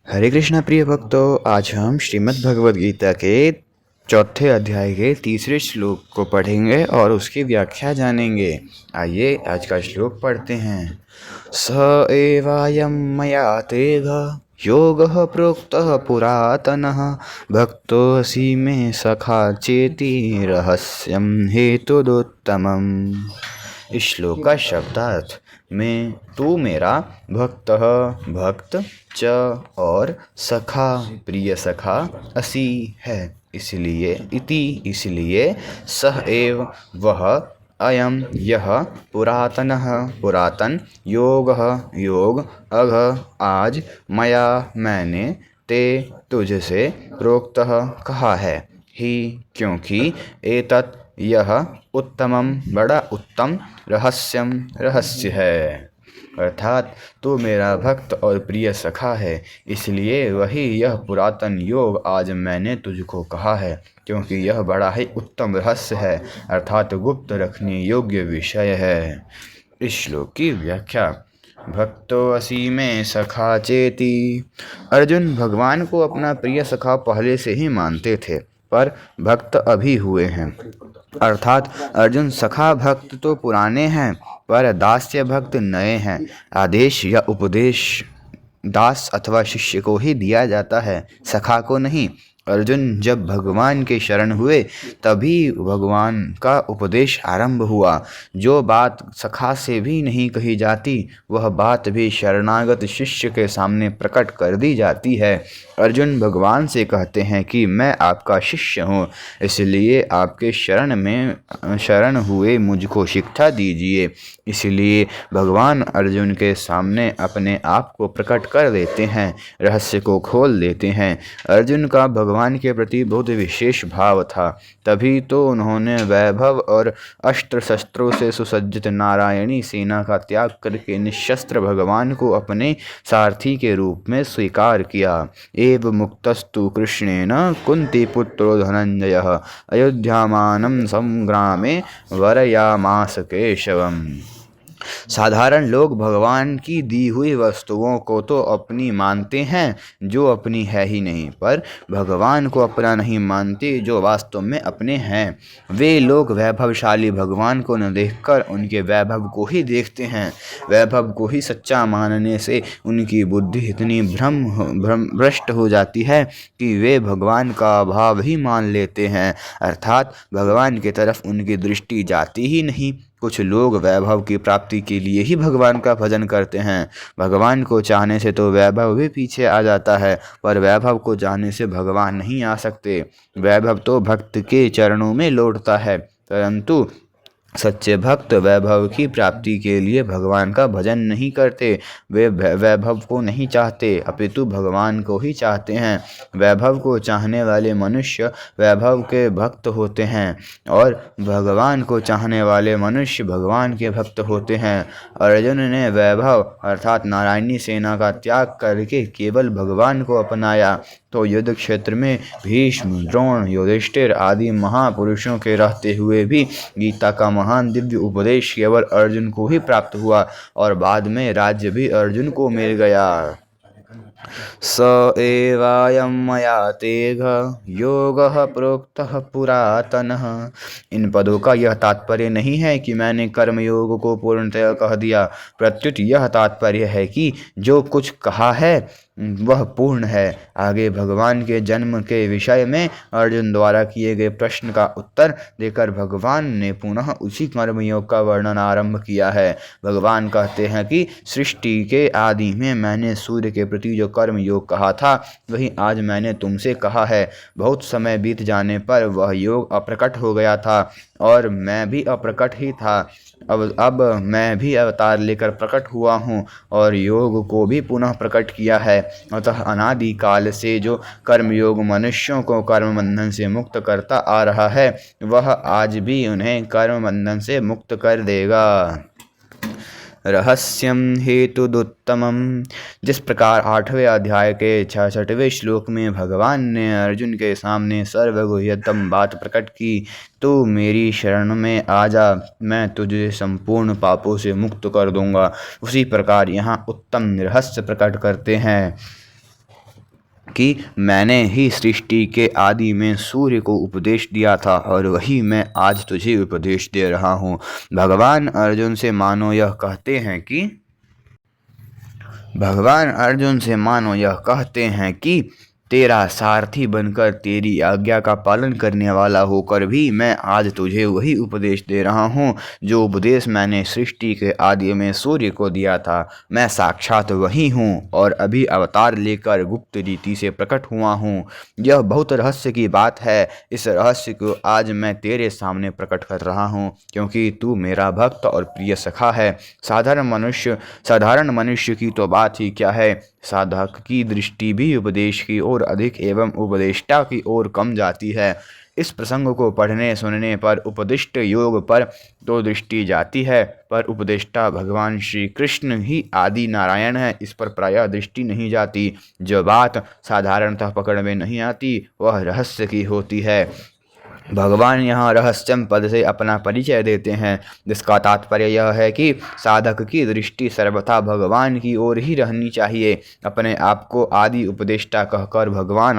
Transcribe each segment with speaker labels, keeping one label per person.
Speaker 1: हरे कृष्णा प्रिय भक्तों, आज हम श्रीमद् भगवद गीता के चौथे अध्याय के तीसरे श्लोक को पढ़ेंगे और उसकी व्याख्या जानेंगे। आइए आज का श्लोक पढ़ते हैं। स एवायं मया तेघ योगः प्रोक्तः पुरातनः भक्तोऽसि मे सखा चेति रहस्यं हेतुदुत्तमम्। इस श्लोक का शब्दार्थ में तू मेरा भक्त च और सखा प्रिय सखा असी है, इसलिए सह एव वह, अयम यह, पुरातन, योग अघ आज, मया मैंने, ते तुझसे, प्रोक्तः कहा है, ही क्योंकि, एतत् यह, उत्तमम बड़ा उत्तम, रहस्य है। अर्थात तू मेरा भक्त और प्रिय सखा है, इसलिए वही यह पुरातन योग आज मैंने तुझको कहा है, क्योंकि यह बड़ा ही उत्तम रहस्य है, अर्थात गुप्त रखने योग्य विषय है। इस श्लोक की व्याख्या। भक्तो असी में सखा चेती। अर्जुन भगवान को अपना प्रिय सखा पहले से ही मानते थे, पर भक्त अभी हुए हैं। अर्थात अर्जुन सखा भक्त तो पुराने हैं, पर दास्य भक्त नए हैं। आदेश या उपदेश दास अथवा शिष्य को ही दिया जाता है, सखा को नहीं। अर्जुन जब भगवान के शरण हुए तभी भगवान का उपदेश आरंभ हुआ। जो बात सखा से भी नहीं कही जाती, वह बात भी शरणागत शिष्य के सामने प्रकट कर दी जाती है। अर्जुन भगवान से कहते हैं कि मैं आपका शिष्य हूँ, इसलिए आपके शरण हुए मुझको शिक्षा दीजिए। इसलिए भगवान अर्जुन के सामने अपने आप को प्रकट कर देते हैं, रहस्य को खोल देते हैं। अर्जुन का भगवान के प्रति बहुत विशेष भाव था, तभी तो उन्होंने वैभव और अस्त्र शस्त्रों से सुसज्जित नारायणी सेना का त्याग करके निशस्त्र भगवान को अपने सारथी के रूप में स्वीकार किया। एव मुक्तस्तु कृष्णेन कुंतीपुत्रो धनंजयः अयोध्यामानं संग्रामे वरयामास केशवम्। साधारण लोग भगवान की दी हुई वस्तुओं को तो अपनी मानते हैं जो अपनी है ही नहीं, पर भगवान को अपना नहीं मानते जो वास्तव में अपने हैं। वे लोग वैभवशाली भगवान को न देखकर उनके वैभव को ही देखते हैं। वैभव को ही सच्चा मानने से उनकी बुद्धि इतनी भ्रष्ट हो जाती है कि वे भगवान का अभाव ही मान लेते हैं, अर्थात भगवान की तरफ उनकी दृष्टि जाती ही नहीं। कुछ लोग वैभव की प्राप्ति के लिए ही भगवान का भजन करते हैं। भगवान को चाहने से तो वैभव भी पीछे आ जाता है, पर वैभव को चाहने से भगवान नहीं आ सकते। वैभव तो भक्त के चरणों में लौटता है, परंतु सच्चे भक्त वैभव की प्राप्ति के लिए भगवान का भजन नहीं करते। वे वैभव को नहीं चाहते, अपितु भगवान को ही चाहते हैं। वैभव को चाहने वाले मनुष्य वैभव के भक्त होते हैं, और भगवान को चाहने वाले मनुष्य भगवान के भक्त होते हैं। अर्जुन ने वैभव अर्थात नारायणी सेना का त्याग करके केवल भगवान को अपनाया, तो युद्ध क्षेत्र में भीष्म, द्रोण, युधिष्ठिर आदि महापुरुषों के रहते हुए भी गीता का महान दिव्य उपदेश केवल अर्जुन को ही प्राप्त हुआ, और बाद में राज्य भी अर्जुन को मिल गया। स एवायं मया तेघ योगः प्रोक्तः पुरातनः। इन पदों का यह तात्पर्य नहीं है कि मैंने कर्मयोग को पूर्णतः कह दिया, प्रत्युत यह तात्पर्य है कि जो कुछ कहा है वह पूर्ण है। आगे भगवान के जन्म के विषय में अर्जुन द्वारा किए गए प्रश्न का उत्तर देकर भगवान ने पुनः उसी कर्मयोग का वर्णन आरंभ किया है। भगवान कहते हैं कि सृष्टि के आदि में मैंने सूर्य के प्रति जो कर्म योग कहा था, वही आज मैंने तुमसे कहा है। बहुत समय बीत जाने पर वह योग अप्रकट हो गया था, और मैं भी अप्रकट ही था। अब मैं भी अवतार लेकर प्रकट हुआ हूँ और योग को भी पुनः प्रकट किया है। अतः अनादि काल से जो कर्मयोग मनुष्यों को कर्म बंधन से मुक्त करता आ रहा है, वह आज भी उन्हें कर्म बंधन से मुक्त कर देगा। रहस्यम हेतुदुत्तमम। जिस प्रकार 8वें अध्याय के 66वें श्लोक में भगवान ने अर्जुन के सामने सर्वगुह्यतम बात प्रकट की, तू मेरी शरण में आ जा, मैं तुझे संपूर्ण पापों से मुक्त कर दूंगा, उसी प्रकार यहाँ उत्तम रहस्य प्रकट करते हैं। कि मैंने ही सृष्टि के आदि में सूर्य को उपदेश दिया था और वही मैं आज तुझे उपदेश दे रहा हूँ। भगवान अर्जुन से मानो यह कहते हैं कि तेरा सारथी बनकर तेरी आज्ञा का पालन करने वाला होकर भी मैं आज तुझे वही उपदेश दे रहा हूँ जो उपदेश मैंने सृष्टि के आदि में सूर्य को दिया था। मैं साक्षात वही हूँ और अभी अवतार लेकर गुप्त रीति से प्रकट हुआ हूँ। यह बहुत रहस्य की बात है। इस रहस्य को आज मैं तेरे सामने प्रकट कर रहा हूँ क्योंकि तू मेरा भक्त और प्रिय सखा है। साधारण मनुष्य की तो बात ही क्या है, साधक की दृष्टि भी उपदेश की ओर अधिक एवं उपदेष्टा की ओर कम जाती है। इस प्रसंग को पढ़ने सुनने पर उपदिष्ट योग पर तो दृष्टि जाती है, पर उपदेष्टा भगवान श्री कृष्ण ही आदि नारायण है, इस पर प्रायः दृष्टि नहीं जाती। जो बात साधारणतः पकड़ में नहीं आती वह रहस्य की होती है। भगवान यहाँ रहस्यम पद से अपना परिचय देते हैं, जिसका तात्पर्य यह है कि साधक की दृष्टि सर्वथा भगवान की ओर ही रहनी चाहिए। अपने आप को आदि उपदेष्टा कहकर भगवान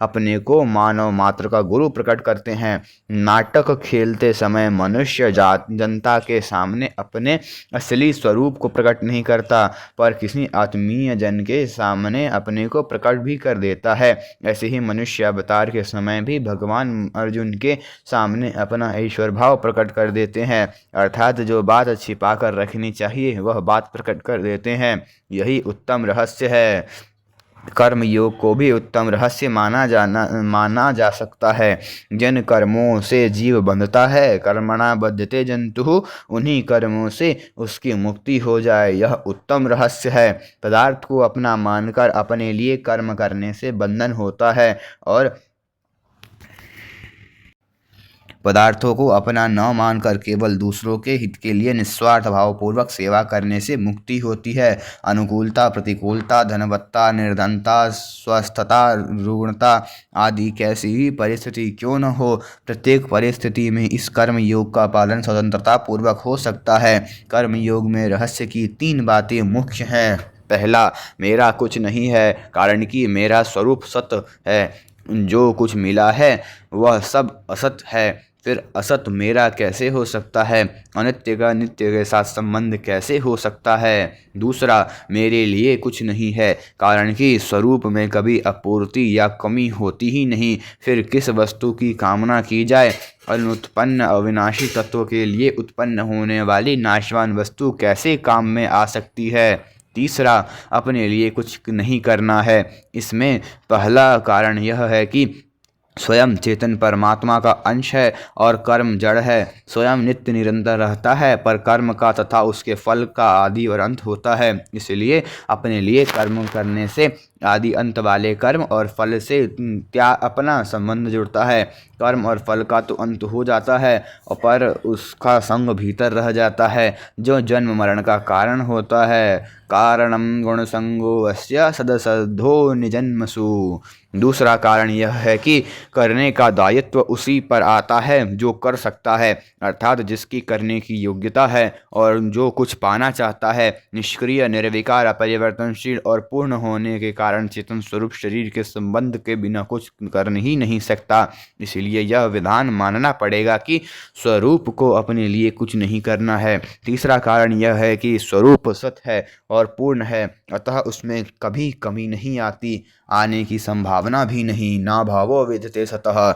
Speaker 1: अपने को मानव मात्र का गुरु प्रकट करते हैं। नाटक खेलते समय मनुष्य जनता के सामने अपने असली स्वरूप को प्रकट नहीं करता, पर किसी आत्मीय जन के सामने अपने को प्रकट भी कर देता है। ऐसे ही मनुष्य अवतार के समय भी भगवान अर्जुन के सामने अपना ईश्वर भाव प्रकट कर देते हैं, अर्थात जो बात छिपा कर रखनी चाहिए वह बात प्रकट कर देते हैं। यही उत्तम रहस्य है। कर्म योग को भी उत्तम रहस्य माना जा सकता है। जिन कर्मों से जीव बंधता है, कर्मणा बद्धते जंतु, उन्हीं कर्मों से उसकी मुक्ति हो जाए, यह उत्तम रहस्य है। पदार्थ को अपना मानकर अपने लिए कर्म करने से बंधन होता है और पदार्थों को अपना न मानकर केवल दूसरों के हित के लिए निस्वार्थ भावपूर्वक सेवा करने से मुक्ति होती है। अनुकूलता, प्रतिकूलता, धनवत्ता, निर्धनता, स्वस्थता, रुग्णता आदि कैसी भी परिस्थिति क्यों न हो, प्रत्येक परिस्थिति में इस कर्म योग का पालन स्वतंत्रता पूर्वक हो सकता है। कर्म योग में रहस्य की 3 बातें मुख्य हैं। पहला, मेरा कुछ नहीं है, कारण कि मेरा स्वरूप सत्य है। जो कुछ मिला है वह सब असत है, फिर असत मेरा कैसे हो सकता है? अनित्य का नित्य के साथ संबंध कैसे हो सकता है? दूसरा, मेरे लिए कुछ नहीं है, कारण कि स्वरूप में कभी अपूर्ति या कमी होती ही नहीं, फिर किस वस्तु की कामना की जाए? अनुत्पन्न अविनाशी तत्व के लिए उत्पन्न होने वाली नाशवान वस्तु कैसे काम में आ सकती है? तीसरा, अपने लिए कुछ नहीं करना है। इसमें पहला कारण यह है कि स्वयं चेतन परमात्मा का अंश है और कर्म जड़ है। स्वयं नित्य निरंतर रहता है, पर कर्म का तथा उसके फल का आदि और अंत होता है। इसलिए अपने लिए कर्म करने से आदि अंत वाले कर्म और फल से अपना संबंध जुड़ता है। कर्म और फल का तो अंत हो जाता है, पर उसका संग भीतर रह जाता है, जो जन्म मरण का कारण होता है। कारणम गुण संगो अस्य सदसद्धो निजन्मसु। दूसरा कारण यह है कि करने का दायित्व उसी पर आता है जो कर सकता है, अर्थात जिसकी करने की योग्यता है और जो कुछ पाना चाहता है। निष्क्रिय, निर्विकार, अपरिवर्तनशील और पूर्ण होने के कारण चेतन स्वरूप शरीर के संबंध के बिना कुछ कर ही नहीं सकता। इसलिए यह विधान मानना पड़ेगा कि स्वरूप को अपने लिए कुछ नहीं करना है। तीसरा कारण यह है कि स्वरूप सत है और पूर्ण है, अतः उसमें कभी कमी नहीं आती, आने की संभावना भी नहीं। ना भावो विद्यते सतः,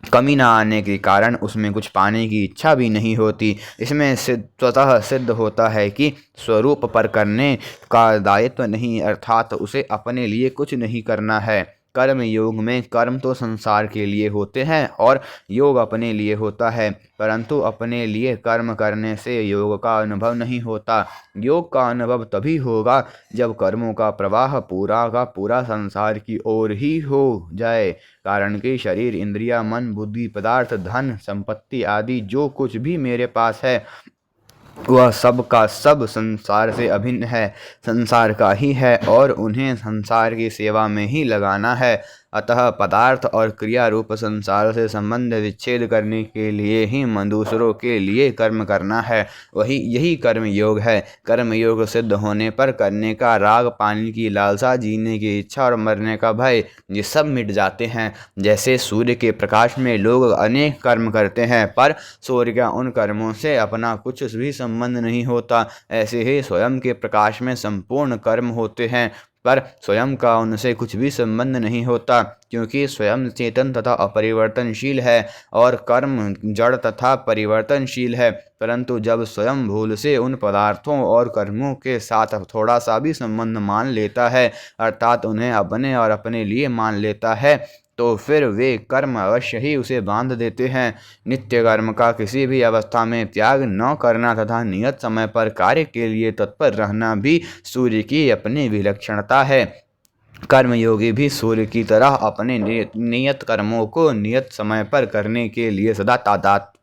Speaker 1: कमी ना आने के कारण उसमें कुछ पाने की इच्छा भी नहीं होती। इसमें स्वतः सिद्ध होता है कि स्वरूप पर करने का दायित्व नहीं, अर्थात उसे अपने लिए कुछ नहीं करना है। कर्म योग में कर्म तो संसार के लिए होते हैं और योग अपने लिए होता है, परंतु अपने लिए कर्म करने से योग का अनुभव नहीं होता। योग का अनुभव तभी होगा जब कर्मों का प्रवाह पूरा का पूरा संसार की ओर ही हो जाए, कारण कि शरीर, इंद्रिया, मन, बुद्धि, पदार्थ, धन, संपत्ति आदि जो कुछ भी मेरे पास है वह सब का सब संसार से अभिन्न है, संसार का ही है और उन्हें संसार की सेवा में ही लगाना है। अतः पदार्थ और क्रिया रूप संसार से संबंध विच्छेद करने के लिए ही दूसरों के लिए कर्म करना है। यही कर्म योग है। कर्म योग सिद्ध होने पर करने का राग, पाने की लालसा, जीने की इच्छा और मरने का भय, ये सब मिट जाते हैं। जैसे सूर्य के प्रकाश में लोग अनेक कर्म करते हैं पर सूर्य का उन कर्मों से अपना कुछ भी संबंध नहीं होता, ऐसे ही स्वयं के प्रकाश में संपूर्ण कर्म होते हैं पर स्वयं का उनसे कुछ भी संबंध नहीं होता, क्योंकि स्वयं चेतन तथा अपरिवर्तनशील है और कर्म जड़ तथा परिवर्तनशील है। परंतु जब स्वयं भूल से उन पदार्थों और कर्मों के साथ थोड़ा सा भी संबंध मान लेता है, अर्थात उन्हें अपने और अपने लिए मान लेता है, तो फिर वे कर्म अवश्य ही उसे बांध देते हैं। नित्य कर्म का किसी भी अवस्था में त्याग न करना तथा नियत समय पर कार्य के लिए तत्पर रहना भी सूर्य की अपनी विलक्षणता है। कर्मयोगी भी सूर्य की तरह अपने नियत कर्मों को नियत समय पर करने के लिए सदा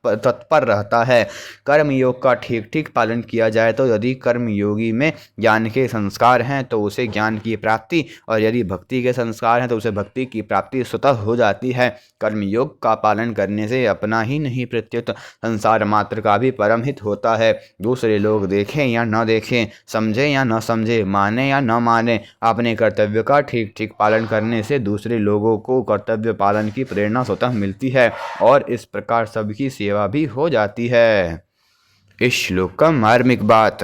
Speaker 1: तत्पर रहता है। कर्मयोग का ठीक ठीक पालन किया जाए तो यदि कर्मयोगी में ज्ञान के संस्कार हैं तो उसे ज्ञान की प्राप्ति, और यदि भक्ति के संस्कार हैं तो उसे भक्ति की प्राप्ति स्वतः हो जाती है। कर्मयोग का पालन करने से अपना ही नहीं प्रत्युत संसार मात्र का भी परम हित होता है। दूसरे लोग देखें या न देखें, समझें या न समझें, माने या न माने, अपने कर्तव्य का ठीक ठीक पालन करने से दूसरे लोगों को कर्तव्य पालन की प्रेरणा स्वतः मिलती है और इस प्रकार सबकी सेवा भी हो जाती है। इस श्लोक का मार्मिक बात।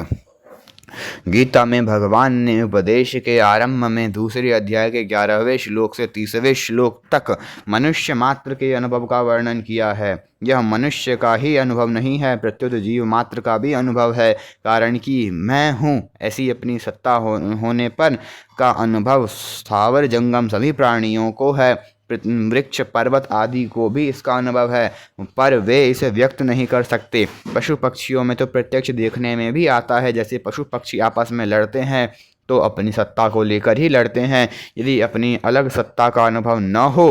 Speaker 1: गीता में भगवान ने उपदेश के आरंभ में दूसरे अध्याय के 11वें श्लोक से 30वें श्लोक तक मनुष्य मात्र के अनुभव का वर्णन किया है। यह मनुष्य का ही अनुभव नहीं है, प्रत्युत जीव मात्र का भी अनुभव है। कारण कि मैं हूँ ऐसी अपनी सत्ता होने पर का अनुभव स्थावर जंगम सभी प्राणियों को है। वृक्ष, पर्वत आदि को भी इसका अनुभव है, पर वे इसे व्यक्त नहीं कर सकते। पशु पक्षियों में तो प्रत्यक्ष देखने में भी आता है। जैसे पशु पक्षी आपस में लड़ते हैं तो अपनी सत्ता को लेकर ही लड़ते हैं। यदि अपनी अलग सत्ता का अनुभव न हो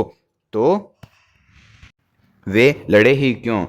Speaker 1: तो वे लड़े ही क्यों।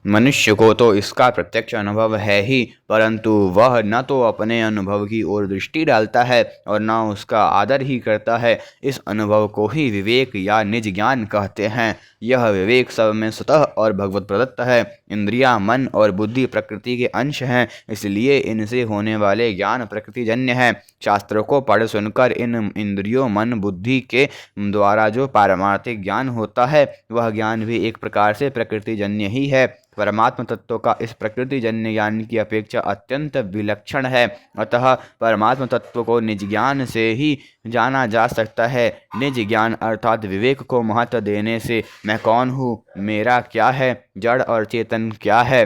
Speaker 1: मनुष्य को तो इसका प्रत्यक्ष अनुभव है ही, परंतु वह न तो अपने अनुभव की ओर दृष्टि डालता है और न उसका आदर ही करता है। इस अनुभव को ही विवेक या निज ज्ञान कहते हैं। यह विवेक सब में स्वतः और भगवत प्रदत्त है। इंद्रियां, मन और बुद्धि प्रकृति के अंश हैं, इसलिए इनसे होने वाले ज्ञान प्रकृतिजन्य है। शास्त्रों को पढ़ सुनकर इन इंद्रियों, मन, बुद्धि के द्वारा जो पारमार्थिक ज्ञान होता है वह ज्ञान भी एक प्रकार से प्रकृतिजन्य ही है। परमात्म तत्व का इस प्रकृतिजन्य ज्ञान की अपेक्षा अत्यंत विलक्षण है। अतः परमात्म तत्व को निज ज्ञान से ही जाना जा सकता है। निज ज्ञान अर्थात विवेक को महत्व देने से मैं कौन हूँ, मेरा क्या है, जड़ और चेतन क्या है,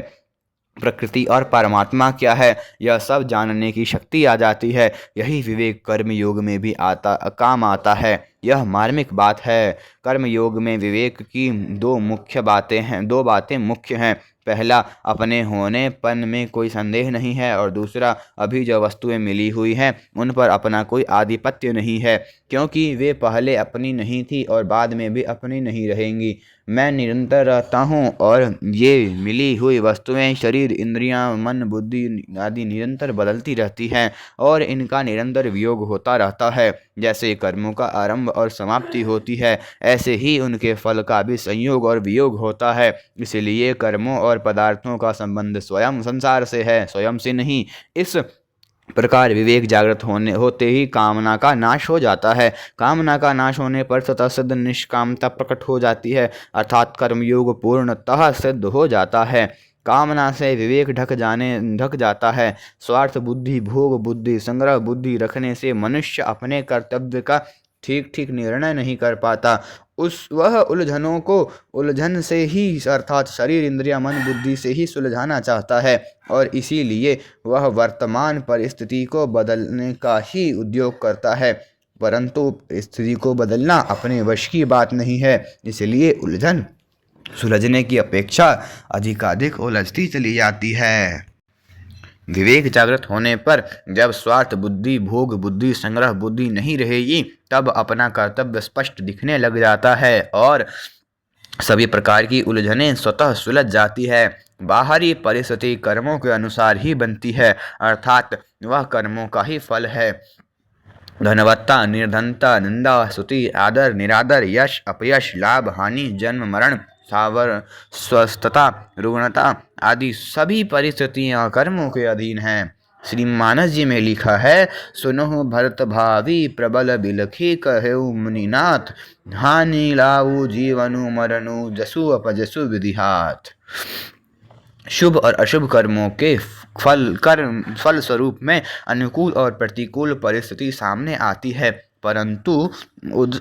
Speaker 1: प्रकृति और परमात्मा क्या है, यह सब जानने की शक्ति आ जाती है। यही विवेक कर्म योग में भी काम आता है। यह मार्मिक बात है। कर्म योग में विवेक की दो बातें मुख्य हैं। पहला, अपने होनेपन में कोई संदेह नहीं है, और दूसरा, अभी जो वस्तुएं मिली हुई हैं उन पर अपना कोई आधिपत्य नहीं है, क्योंकि वे पहले अपनी नहीं थी और बाद में भी अपनी नहीं रहेंगी। मैं निरंतर रहता हूँ और ये मिली हुई वस्तुएं, शरीर, इंद्रियां, मन, बुद्धि आदि निरंतर बदलती रहती हैं और इनका निरंतर वियोग होता रहता है। जैसे कर्मों का आरंभ और समाप्ति होती है, ऐसे ही उनके फल का भी संयोग और वियोग होता है। इसलिए कर्मों और पदार्थों का संबंध स्वयं संसार से है, स्वयं से नहीं। इस प्रकार विवेक जागृत होते ही कामना का नाश हो जाता है। कामना का नाश होने पर स्वतः सिद्ध निष्कामता प्रकट हो जाती है, अर्थात कर्मयोग पूर्णतः सिद्ध हो जाता है। कामना से विवेक ढक जाता है। स्वार्थ बुद्धि, भोग बुद्धि, संग्रह बुद्धि रखने से मनुष्य अपने कर्तव्य का ठीक ठीक निर्णय नहीं कर पाता। वह उलझनों को उलझन से ही अर्थात शरीर, इंद्रिया, मन, बुद्धि से ही सुलझाना चाहता है और इसीलिए वह वर्तमान परिस्थिति को बदलने का ही उद्योग करता है, परंतु स्थिति को बदलना अपने वश की बात नहीं है। इसलिए उलझन सुलझने की अपेक्षा अधिकाधिक उलझती चली जाती है। विवेक जागृत होने पर जब स्वार्थ बुद्धि, भोग बुद्धि, संग्रह बुद्धि नहीं रहेगी, तब अपना कर्तव्य स्पष्ट दिखने लग जाता है और सभी प्रकार की उलझनें स्वतः सुलझ जाती है। बाहरी परिस्थिति कर्मों के अनुसार ही बनती है, अर्थात वह कर्मों का ही फल है। धनवत्ता, निर्धनता, निंदा, स्तुति, आदर, निरादर, यश, अपयश, लाभ, हानि, जन्म, मरण, सावर, स्वस्थता, रुग्णता आदि सभी परिस्थितियां कर्मों के अधीन हैं। श्री मानस जी में लिखा है, सुनो भरत भावी प्रबल बिलखी कहेउ मुनिनाथ, हानि लाऊ जीवनु मरनु जसु अपजसु विधिहात। शुभ और अशुभ कर्मों के फल स्वरूप में अनुकूल और प्रतिकूल परिस्थिति सामने आती है, परंतु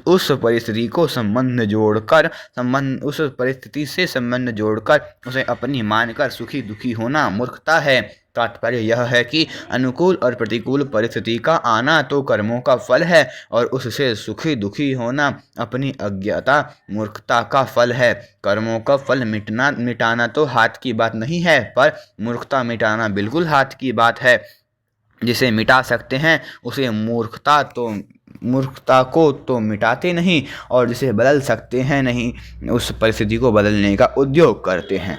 Speaker 1: उस परिस्थिति से संबंध जोड़कर उसे अपनी मानकर सुखी दुखी होना मूर्खता है। तात्पर्य यह है कि अनुकूल और प्रतिकूल परिस्थिति का आना तो कर्मों का फल है और उससे सुखी दुखी होना अपनी अज्ञता मूर्खता का फल है। कर्मों का फल मिटाना तो हाथ की बात नहीं है, पर मूर्खता मिटाना बिल्कुल हाथ की बात है। जिसे मिटा सकते हैं उसे मूर्खता को तो मिटाते नहीं, और जिसे बदल सकते हैं नहीं उस परिस्थिति को बदलने का उद्योग करते हैं।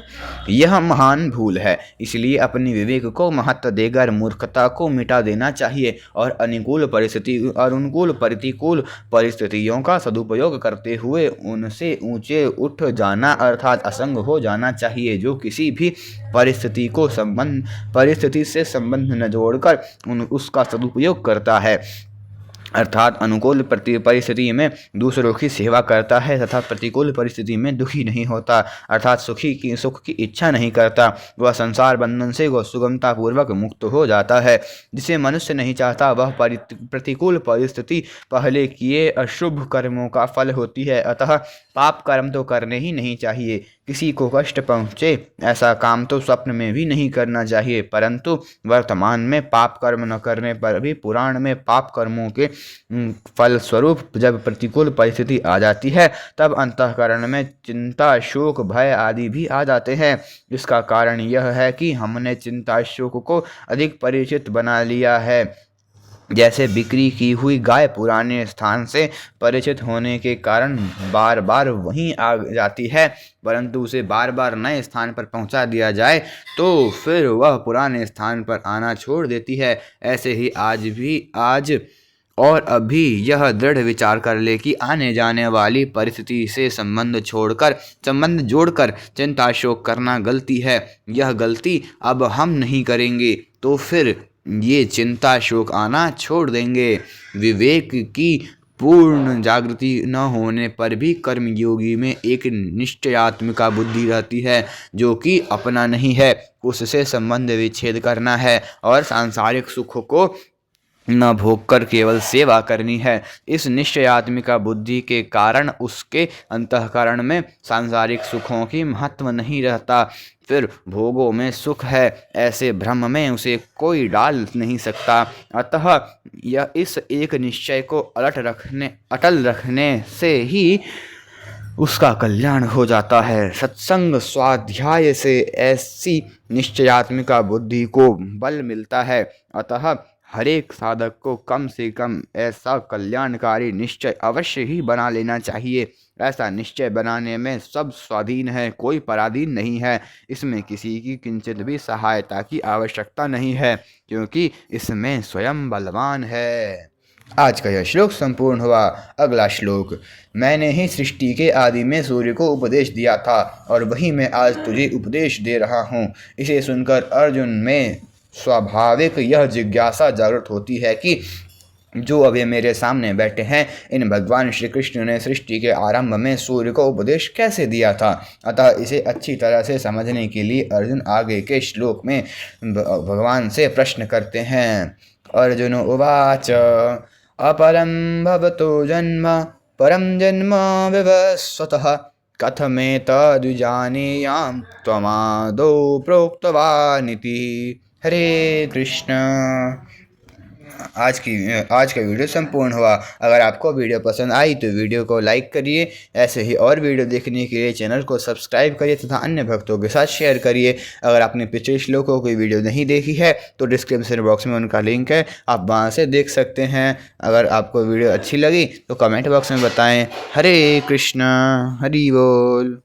Speaker 1: यह महान भूल है। इसलिए अपनी विवेक को महत्व देकर मूर्खता को मिटा देना चाहिए और प्रतिकूल परिस्थितियों का सदुपयोग करते हुए उनसे ऊंचे उठ जाना अर्थात असंग हो जाना चाहिए, जो किसी भी परिस्थिति से संबंध न जोड़कर उसका सदुपयोग करता है, अर्थात अनुकूल परिस्थिति में दूसरों की सेवा करता है तथा प्रतिकूल परिस्थिति में दुखी नहीं होता, अर्थात सुख की इच्छा नहीं करता। वह संसार बंधन से वह सुगमता पूर्वक मुक्त हो जाता है। जिसे मनुष्य नहीं चाहता वह प्रतिकूल परिस्थिति पहले किए अशुभ कर्मों का फल होती है। अतः पाप कर्म तो करने ही नहीं चाहिए। किसी को कष्ट पहुँचे ऐसा काम तो स्वप्न में भी नहीं करना चाहिए, परंतु वर्तमान में पाप कर्म न करने पर भी पुराण में पाप कर्मों के फलस्वरूप जब प्रतिकूल परिस्थिति आ जाती है तब अंतःकरण में चिंता, शोक, भय आदि भी आ जाते हैं। इसका कारण यह है कि हमने चिंता, शोक को अधिक परिचित बना लिया है। जैसे बिक्री की हुई गाय पुराने स्थान से परिचित होने के कारण बार बार वहीं आ जाती है, परंतु उसे बार बार नए स्थान पर पहुंचा दिया जाए तो फिर वह पुराने स्थान पर आना छोड़ देती है। ऐसे ही आज और अभी यह दृढ़ विचार कर ले कि आने जाने वाली परिस्थिति से संबंध जोड़कर चिंता शोक करना गलती है। यह गलती अब हम नहीं करेंगे तो फिर ये चिंता शोक आना छोड़ देंगे। विवेक की पूर्ण जागृति न होने पर भी कर्मयोगी में एक निश्चयात्मिका बुद्धि रहती है, जो कि अपना नहीं है, उससे संबंध विच्छेद करना है और सांसारिक सुख को न भोगकर केवल सेवा करनी है। इस निश्चयात्मिका बुद्धि के कारण उसके अंतःकरण में सांसारिक सुखों की महत्व नहीं रहता। फिर भोगों में सुख है ऐसे भ्रम में उसे कोई डाल नहीं सकता। अतः यह इस एक निश्चय को अटल रखने से ही उसका कल्याण हो जाता है। सत्संग स्वाध्याय से ऐसी निश्चयात्मिका बुद्धि को बल मिलता है। अतः हरेक साधक को कम से कम ऐसा कल्याणकारी निश्चय अवश्य ही बना लेना चाहिए। ऐसा निश्चय बनाने में सब स्वाधीन है, कोई पराधीन नहीं है। इसमें किसी की किंचित भी सहायता की आवश्यकता नहीं है, क्योंकि इसमें स्वयं बलवान है। आज का यह श्लोक संपूर्ण हुआ। अगला श्लोक। मैंने ही सृष्टि के आदि में सूर्य को उपदेश दिया था और वही मैं आज तुझे उपदेश दे रहा हूँ। इसे सुनकर अर्जुन में स्वाभाविक यह जिज्ञासा जागृत होती है कि जो अभी मेरे सामने बैठे हैं इन भगवान श्री कृष्ण ने सृष्टि के आरंभ में सूर्य को उपदेश कैसे दिया था। अतः इसे अच्छी तरह से समझने के लिए अर्जुन आगे के श्लोक में भगवान से प्रश्न करते हैं। अर्जुन उवाच अपरं भवतो जन्म परं जन्म विवस्वतः कथमेतद्विजानीयां त्वमादौ प्रोक्तवानिति। हरे कृष्ण। आज का वीडियो संपूर्ण हुआ। अगर आपको वीडियो पसंद आई तो वीडियो को लाइक करिए। ऐसे ही और वीडियो देखने के लिए चैनल को सब्सक्राइब करिए तथा अन्य भक्तों के साथ शेयर करिए। अगर आपने पिछले श्लोकों की वीडियो नहीं देखी है तो डिस्क्रिप्शन बॉक्स में उनका लिंक है, आप वहाँ से देख सकते हैं। अगर आपको वीडियो अच्छी लगी तो कमेंट बॉक्स में बताएं। हरे कृष्ण। हरि बोल।